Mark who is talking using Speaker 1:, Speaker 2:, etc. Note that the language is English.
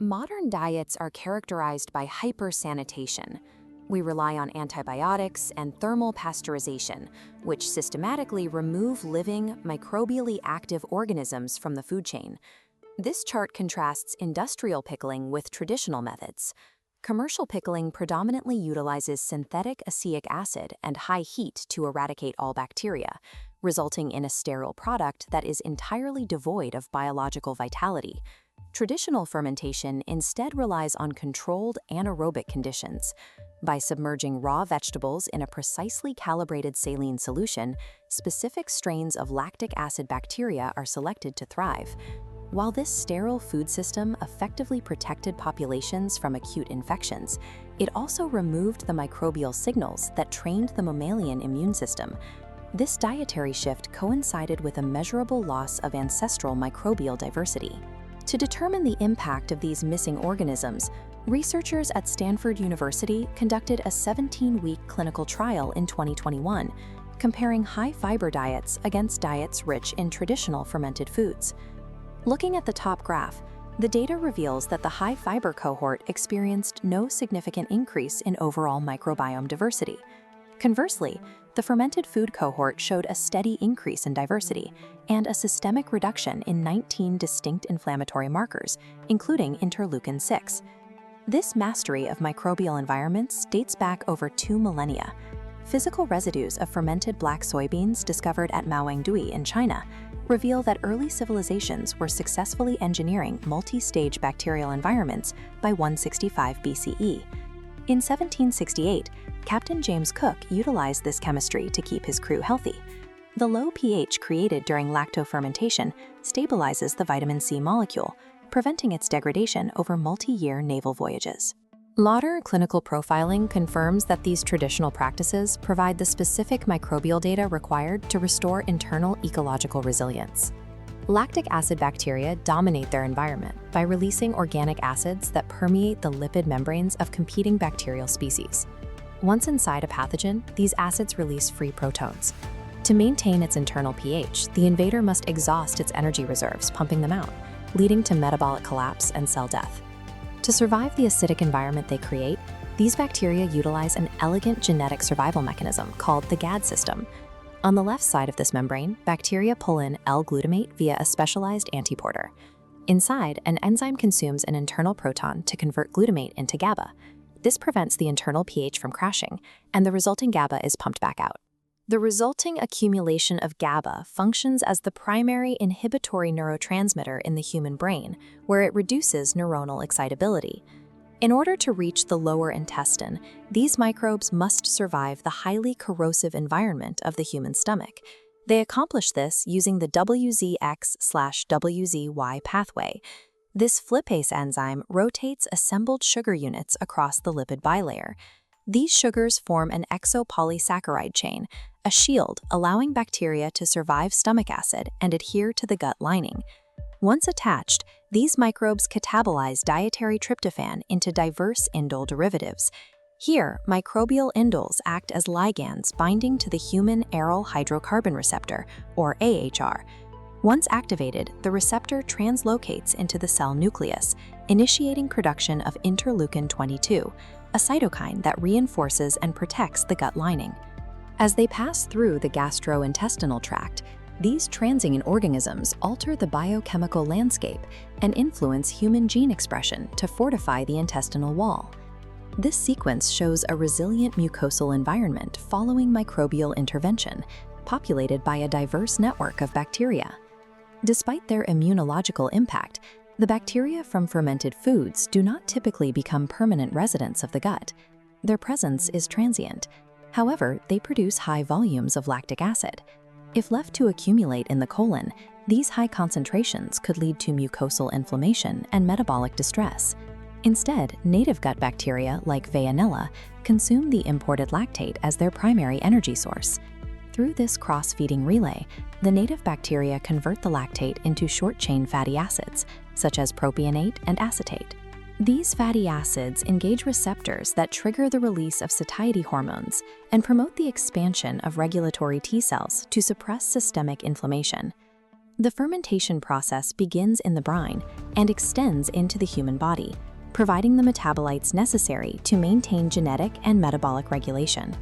Speaker 1: Modern diets are characterized by hypersanitation. We rely on antibiotics and thermal pasteurization, which systematically remove living, microbially active organisms from the food chain. This chart contrasts industrial pickling with traditional methods. Commercial pickling predominantly utilizes synthetic acetic acid and high heat to eradicate all bacteria, resulting in a sterile product that is entirely devoid of biological vitality. Traditional fermentation instead relies on controlled anaerobic conditions. By submerging raw vegetables in a precisely calibrated saline solution, specific strains of lactic acid bacteria are selected to thrive. While this sterile food system effectively protected populations from acute infections, it also removed the microbial signals that trained the mammalian immune system. This dietary shift coincided with a measurable loss of ancestral microbial diversity. To determine the impact of these missing organisms, researchers at Stanford University conducted a 17-week clinical trial in 2021, comparing high-fiber diets against diets rich in traditional fermented foods. Looking at the top graph, the data reveals that the high-fiber cohort experienced no significant increase in overall microbiome diversity. Conversely, the fermented food cohort showed a steady increase in diversity and a systemic reduction in 19 distinct inflammatory markers, including interleukin-6. This mastery of microbial environments dates back over 2 millennia. Physical residues of fermented black soybeans discovered at Maowangdui in China reveal that early civilizations were successfully engineering multi-stage bacterial environments by 165 BCE. In 1768, Captain James Cook utilized this chemistry to keep his crew healthy. The low pH created during lacto-fermentation stabilizes the vitamin C molecule, preventing its degradation over multi-year naval voyages. Lauder clinical profiling confirms that these traditional practices provide the specific microbial data required to restore internal ecological resilience. Lactic acid bacteria dominate their environment by releasing organic acids that permeate the lipid membranes of competing bacterial species. Once inside a pathogen, these acids release free protons. To maintain its internal pH, the invader must exhaust its energy reserves, pumping them out, leading to metabolic collapse and cell death. To survive the acidic environment they create, these bacteria utilize an elegant genetic survival mechanism called the GAD system. On the left side of this membrane, bacteria pull in L-glutamate via a specialized antiporter. Inside, an enzyme consumes an internal proton to convert glutamate into GABA. This prevents the internal pH from crashing, and the resulting GABA is pumped back out. The resulting accumulation of GABA functions as the primary inhibitory neurotransmitter in the human brain, where it reduces neuronal excitability. In order to reach the lower intestine, these microbes must survive the highly corrosive environment of the human stomach. They accomplish this using the WZX/WZY pathway. This flippase enzyme rotates assembled sugar units across the lipid bilayer. These sugars form an exopolysaccharide chain, a shield allowing bacteria to survive stomach acid and adhere to the gut lining. Once attached, these microbes catabolize dietary tryptophan into diverse indole derivatives. Here, microbial indoles act as ligands binding to the human aryl hydrocarbon receptor, or AHR. Once activated, the receptor translocates into the cell nucleus, initiating production of interleukin-22, a cytokine that reinforces and protects the gut lining. As they pass through the gastrointestinal tract, these transient organisms alter the biochemical landscape and influence human gene expression to fortify the intestinal wall. This sequence shows a resilient mucosal environment following microbial intervention, populated by a diverse network of bacteria. Despite their immunological impact, the bacteria from fermented foods do not typically become permanent residents of the gut. Their presence is transient. However, they produce high volumes of lactic acid. If left to accumulate in the colon, these high concentrations could lead to mucosal inflammation and metabolic distress. Instead, native gut bacteria like Veillonella consume the imported lactate as their primary energy source. Through this cross-feeding relay, the native bacteria convert the lactate into short-chain fatty acids, such as propionate and acetate. These fatty acids engage receptors that trigger the release of satiety hormones and promote the expansion of regulatory T cells to suppress systemic inflammation. The fermentation process begins in the brine and extends into the human body, providing the metabolites necessary to maintain genetic and metabolic regulation.